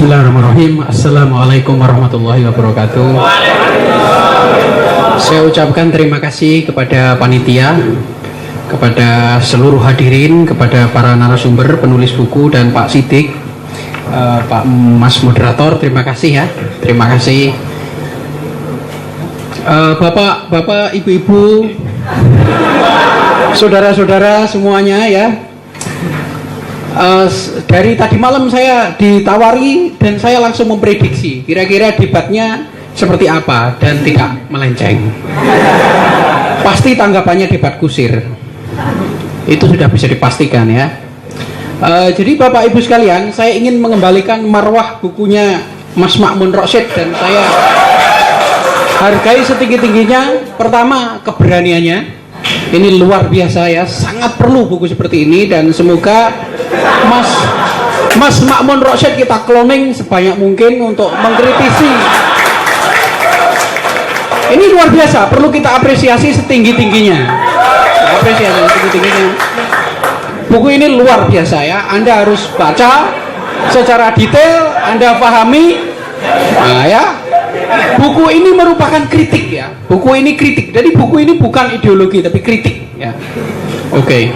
Bismillahirrahmanirrahim. Assalamualaikum warahmatullahi wabarakatuh. Saya ucapkan terima kasih kepada panitia, kepada seluruh hadirin, kepada para narasumber, penulis buku, dan Pak Sidik, Pak Mas Moderator. Terima kasih ya. Terima kasih. Bapak, ibu-ibu, saudara-saudara semuanya ya. Dari tadi malam saya ditawari dan saya langsung memprediksi kira-kira debatnya seperti apa dan tidak melenceng. Pasti tanggapannya debat kusir. Itu sudah bisa dipastikan ya. Jadi Bapak Ibu sekalian, saya ingin mengembalikan marwah bukunya Mas Ma'mun Rashid dan saya hargai setinggi-tingginya. Pertama, keberaniannya. Ini luar biasa ya, sangat perlu buku seperti ini dan semoga Mas Ma'mun Rashid kita cloning sebanyak mungkin untuk mengkritisi. Ini luar biasa, perlu kita apresiasi setinggi-tingginya. Apresiasi setinggi-tingginya. Buku ini luar biasa ya, Anda harus baca secara detail, Anda pahami. Nah ya, buku ini merupakan kritik ya. Buku ini kritik. Jadi buku ini bukan ideologi tapi kritik ya. Oke.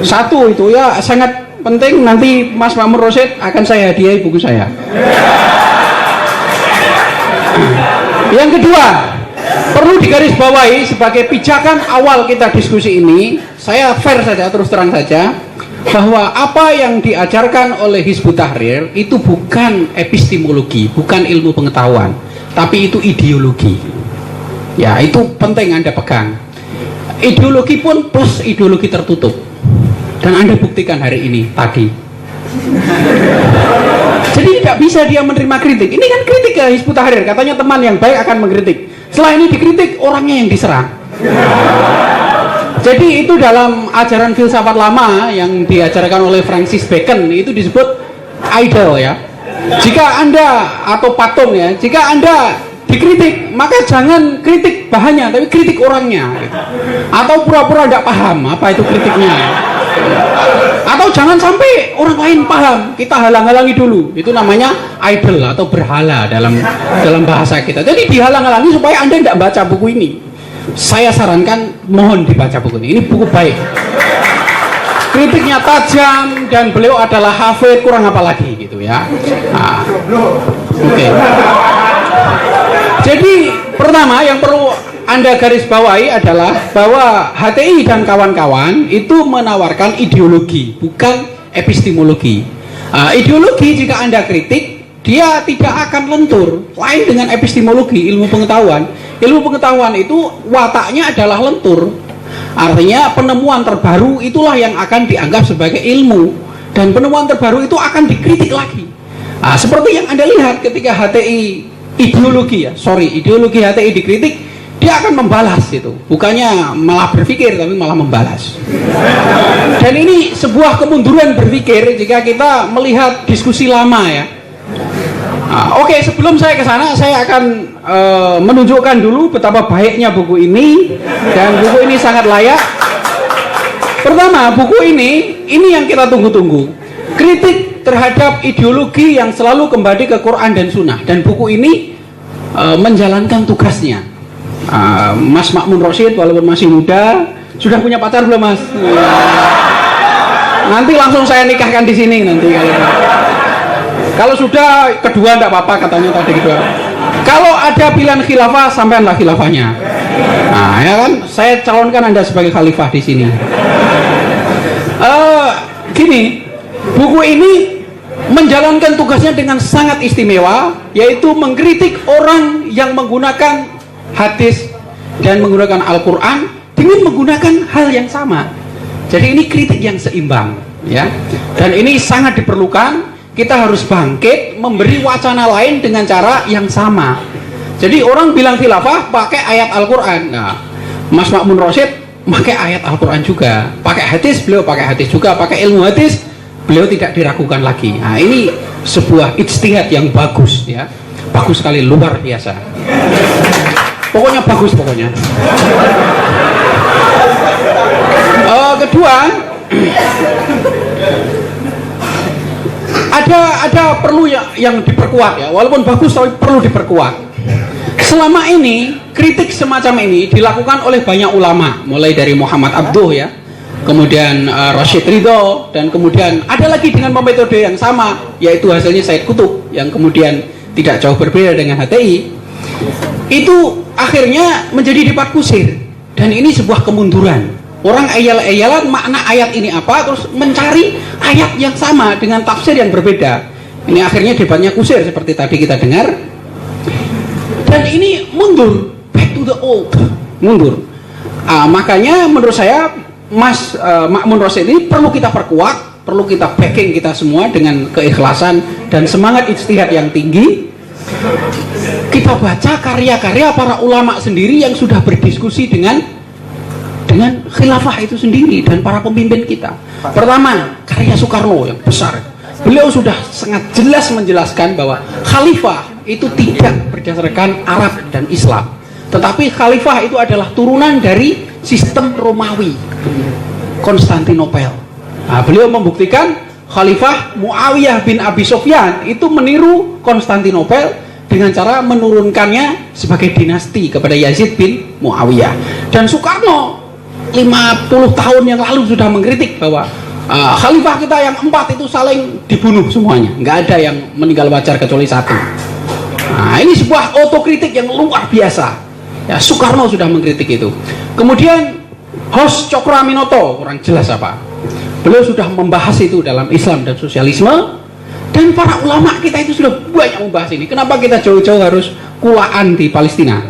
Satu itu ya sangat penting, nanti Mas Ma'mun Rashid akan saya hadiahi buku saya. Yang kedua, perlu digarisbawahi sebagai pijakan awal kita diskusi ini, saya fair saja, terus terang saja, bahwa apa yang diajarkan oleh Hizbut Tahrir itu bukan epistemologi, bukan ilmu pengetahuan, tapi itu ideologi. Ya, itu penting Anda pegang. Ideologi pun plus ideologi tertutup. Dan Anda buktikan hari ini, tadi. Jadi tidak bisa dia menerima kritik. Ini kan kritik ya Hizbut Tahrir. Katanya teman yang baik akan mengkritik. Setelah ini dikritik, orangnya yang diserang. Jadi itu dalam ajaran filsafat lama yang diajarkan oleh Francis Bacon, itu disebut idol ya. Jika Anda, atau patung ya, jika Anda dikritik, maka jangan kritik bahannya, tapi kritik orangnya gitu. Atau pura-pura tidak paham apa itu kritiknya. Atau jangan sampai orang lain paham, kita halang-halangi dulu. Itu namanya idol atau berhala dalam bahasa kita. Jadi dihalang-halangi supaya Anda tidak baca buku ini. Saya sarankan mohon dibaca buku ini. Ini buku baik. Kritiknya tajam dan beliau adalah hafid, kurang apa lagi gitu ya. Nah, oke. Jadi pertama yang perlu Anda garis bawahi adalah bahwa HTI dan kawan-kawan itu menawarkan ideologi, bukan epistemologi. Ideologi jika Anda kritik, dia tidak akan lentur. Lain dengan epistemologi, ilmu pengetahuan. Ilmu pengetahuan itu wataknya adalah lentur. Artinya penemuan terbaru itulah yang akan dianggap sebagai ilmu. Dan penemuan terbaru itu akan dikritik lagi. Seperti yang Anda lihat ketika HTI ideologi HTI dikritik, dia akan membalas itu, bukannya malah berpikir tapi malah membalas. Dan ini sebuah kemunduran berpikir jika kita melihat diskusi lama ya. Oke, sebelum saya ke sana, saya akan menunjukkan dulu betapa baiknya buku ini, dan buku ini sangat layak. Pertama, buku ini yang kita tunggu-tunggu, kritik terhadap ideologi yang selalu kembali ke Quran dan Sunnah, dan buku ini menjalankan tugasnya. Mas Ma'mun Rashid walaupun masih muda, sudah punya pacar belum Mas? Nanti langsung saya nikahkan di sini nanti. Kalau sudah kedua enggak apa-apa katanya tadi kedua. Kalau ada pilihan khilafah, sampaikanlah khilafahnya. Nah, ya kan, saya calonkan Anda sebagai khalifah di sini. Gini, buku ini menjalankan tugasnya dengan sangat istimewa, yaitu mengkritik orang yang menggunakan hadis dan menggunakan Al-Quran dengan menggunakan hal yang sama. Jadi ini kritik yang seimbang ya. Dan ini sangat diperlukan. Kita harus bangkit memberi wacana lain dengan cara yang sama. Jadi orang bilang khilafah pakai ayat Al-Quran. Nah, Mas Ma'mun Rashid pakai ayat Al-Quran juga, pakai hadis, beliau pakai hadis juga, pakai ilmu hadis, beliau tidak diragukan lagi. Nah, ini sebuah ijtihad yang bagus ya. Bagus sekali, luar biasa. Pokoknya bagus pokoknya. Kedua, ada perlu yang diperkuat ya, walaupun bagus tapi perlu diperkuat. Selama ini kritik semacam ini dilakukan oleh banyak ulama, mulai dari Muhammad Abduh ya, kemudian Rashid Ridho, dan kemudian ada lagi dengan metode yang sama, yaitu hasilnya Said Qutb yang kemudian tidak jauh berbeda dengan HTI. Itu akhirnya menjadi debat kusir, dan ini sebuah kemunduran. Orang ayal-ayalan makna ayat ini apa, terus mencari ayat yang sama dengan tafsir yang berbeda. Ini akhirnya debatnya kusir seperti tadi kita dengar. Dan ini mundur, back to the old, mundur. Makanya menurut saya Mas Ma'mun Rasyid ini perlu kita perkuat, perlu kita backing kita semua dengan keikhlasan dan semangat ijtihad yang tinggi. Kita baca karya-karya para ulama sendiri yang sudah berdiskusi dengan khilafah itu sendiri dan para pemimpin kita. Pertama, karya Soekarno yang besar. Beliau sudah sangat jelas menjelaskan bahwa khalifah itu tidak berdasarkan Arab dan Islam, tetapi khalifah itu adalah turunan dari sistem Romawi, Konstantinopel. Beliau membuktikan khalifah Muawiyah bin Abi Sufyan itu meniru Konstantinopel dengan cara menurunkannya sebagai dinasti kepada Yazid bin Muawiyah. Dan Soekarno 50 tahun yang lalu sudah mengkritik bahwa khalifah kita yang 4 itu saling dibunuh semuanya, nggak ada yang meninggal wajar kecuali 1. Ini sebuah otokritik yang luar biasa ya, Soekarno sudah mengkritik itu. Kemudian Hos Cokroaminoto, kurang jelas apa, beliau sudah membahas itu dalam Islam dan sosialisme, dan para ulama kita itu sudah banyak membahas ini. Kenapa kita jauh-jauh harus kulaan di Palestina?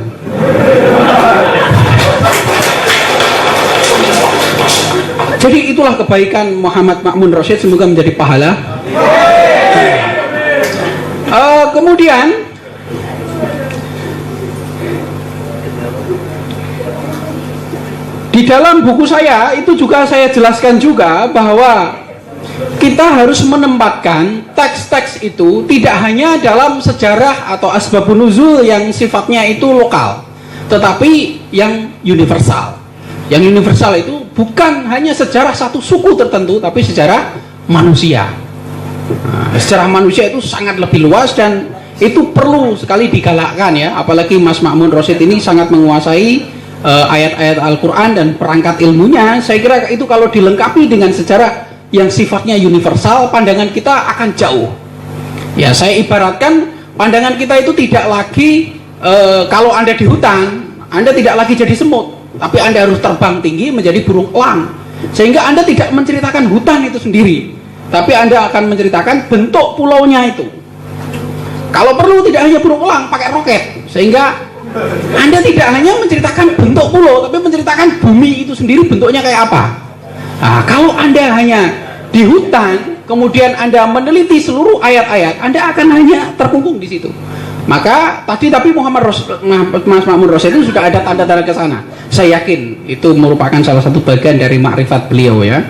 Jadi itulah kebaikan Muhammad Ma'mun Rasyid, semoga menjadi pahala. Kemudian di dalam buku saya itu juga saya jelaskan juga bahwa kita harus menempatkan teks-teks itu tidak hanya dalam sejarah atau asbabun nuzul yang sifatnya itu lokal, tetapi yang universal. Yang universal itu bukan hanya sejarah satu suku tertentu, tapi sejarah manusia. Sejarah manusia itu sangat lebih luas dan itu perlu sekali digalakkan ya. Apalagi Mas Ma'mun Rasyid ini sangat menguasai ayat-ayat Al-Quran dan perangkat ilmunya. Saya kira itu kalau dilengkapi dengan sejarah yang sifatnya universal, pandangan kita akan jauh. Ya, saya ibaratkan pandangan kita itu tidak lagi kalau Anda di hutan, Anda tidak lagi jadi semut, tapi Anda harus terbang tinggi menjadi burung elang, sehingga Anda tidak menceritakan hutan itu sendiri, tapi Anda akan menceritakan bentuk pulaunya itu. Kalau perlu tidak hanya burung elang, pakai roket, sehingga Anda tidak hanya menceritakan bentuk pulau, tapi menceritakan bumi itu sendiri bentuknya kayak apa. Kalau Anda hanya di hutan, kemudian Anda meneliti seluruh ayat-ayat, Anda akan hanya terkungkung di situ. Maka tapi Mas Ma'mun Rasyid itu sudah ada tanda-tanda ke sana. Saya yakin itu merupakan salah satu bagian dari makrifat beliau ya.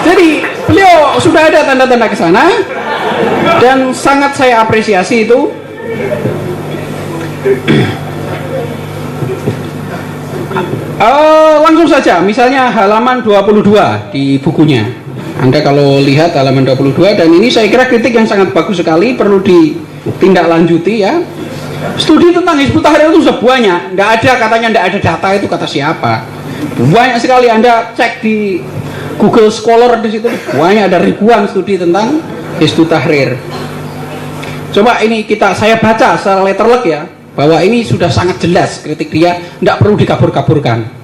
Jadi beliau sudah ada tanda-tanda ke sana dan sangat saya apresiasi itu. Langsung saja, misalnya halaman 22 di bukunya. Anda kalau lihat halaman 22, dan ini saya kira kritik yang sangat bagus sekali, perlu ditindaklanjuti ya. Studi tentang Hizbut Tahrir itu sudah banyak, nggak ada katanya nggak ada data, itu kata siapa? Banyak sekali, Anda cek di Google Scholar di situ, banyak, ada ribuan studi tentang Hizbut Tahrir. Coba ini saya baca secara letterlek ya, bahwa ini sudah sangat jelas kritik dia, nggak perlu dikabur-kaburkan.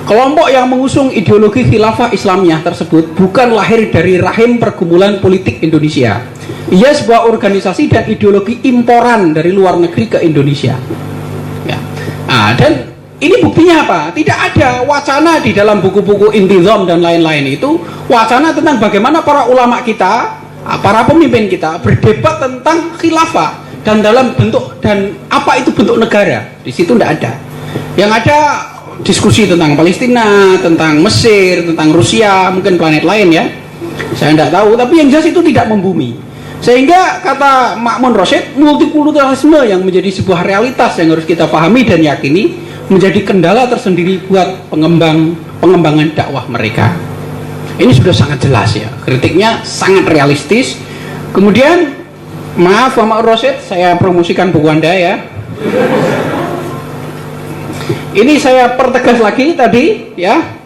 Kelompok yang mengusung ideologi khilafah Islamiyah tersebut bukan lahir dari rahim pergumulan politik Indonesia. Ia sebuah organisasi dan ideologi imporan dari luar negeri ke Indonesia. Ya. Dan ini buktinya apa? Tidak ada wacana di dalam buku-buku Intizam dan lain-lain itu, wacana tentang bagaimana para ulama kita, para pemimpin kita berdebat tentang khilafah dan dalam bentuk, dan apa itu bentuk negara. Di situ tidak ada. Yang ada diskusi tentang Palestina, tentang Mesir, tentang Rusia, mungkin planet lain ya, saya tidak tahu, tapi yang jelas itu tidak membumi. Sehingga kata Ma'mun Rasyid, multikulturalisme yang menjadi sebuah realitas yang harus kita pahami dan yakini menjadi kendala tersendiri buat pengembangan dakwah mereka. Ini sudah sangat jelas ya, kritiknya sangat realistis. Kemudian, maaf Muhammad Rosyid, saya promosikan buku Anda ya. Ini saya pertegas lagi tadi ya.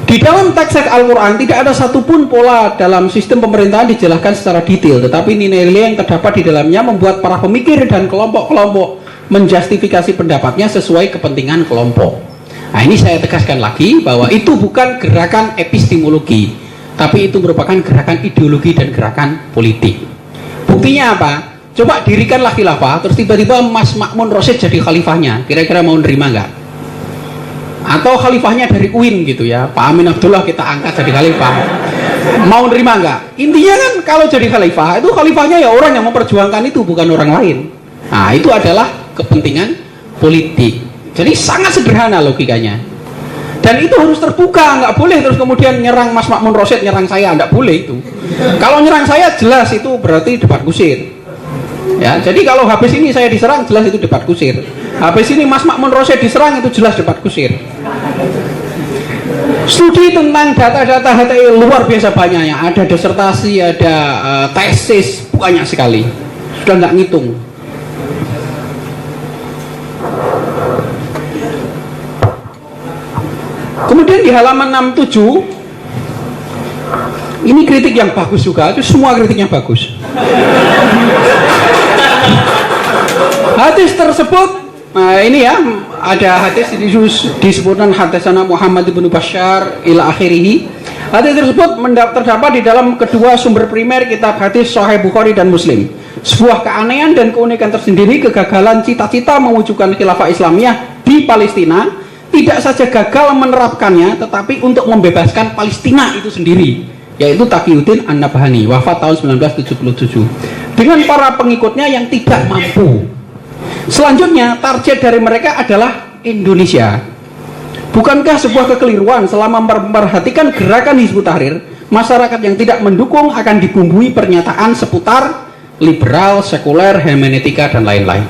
Di dalam teks Al-Quran tidak ada satupun pola dalam sistem pemerintahan dijelaskan secara detail, tetapi nilai-nilai yang terdapat di dalamnya membuat para pemikir dan kelompok-kelompok menjustifikasi pendapatnya sesuai kepentingan kelompok. Nah, ini saya tegaskan lagi bahwa itu bukan gerakan epistemologi, tapi itu merupakan gerakan ideologi dan gerakan politik. Buktinya apa? Coba dirikanlah khilafah, terus tiba-tiba Mas Ma'mun Rosyid jadi khalifahnya. Kira-kira mau nerima nggak? Atau khalifahnya dari UIN gitu ya, Pak Amin Abdullah kita angkat jadi khalifah. Mau nerima nggak? Intinya kan kalau jadi khalifah, itu khalifahnya ya orang yang memperjuangkan itu, bukan orang lain. Nah, itu adalah kepentingan politik. Jadi sangat sederhana logikanya. Dan itu harus terbuka, nggak boleh terus kemudian nyerang Mas Ma'mun Rosyid, nyerang saya, nggak boleh itu. Kalau nyerang saya jelas itu berarti debat kusir. Ya, jadi kalau habis ini saya diserang jelas itu debat kusir. Habis ini Mas Ma'mun Rosyid diserang itu jelas debat kusir. Studi tentang data-data HTI luar biasa banyaknya. Ada disertasi, ada tesis, banyak sekali. Sudah nggak ngitung. Kemudian di halaman 67 ini kritik yang bagus juga, itu semua kritiknya bagus. Hadis tersebut, nah ini ya, ada hadis disebutkan hadisana Muhammad bin Bashar ila akhirih. Hadis tersebut terdapat di dalam kedua sumber primer kitab hadis Sahih Bukhari dan Muslim. Sebuah keanehan dan keunikan tersendiri kegagalan cita-cita mewujudkan khilafah Islamiyah di Palestina. Tidak saja gagal menerapkannya, tetapi untuk membebaskan Palestina itu sendiri, yaitu Taqiyuddin An-Nabhani, wafat tahun 1977, dengan para pengikutnya yang tidak mampu. Selanjutnya, target dari mereka adalah Indonesia. Bukankah sebuah kekeliruan selama memperhatikan gerakan Hizbut Tahrir, masyarakat yang tidak mendukung akan dibumbui pernyataan seputar liberal, sekuler, hermeneutika, dan lain-lain.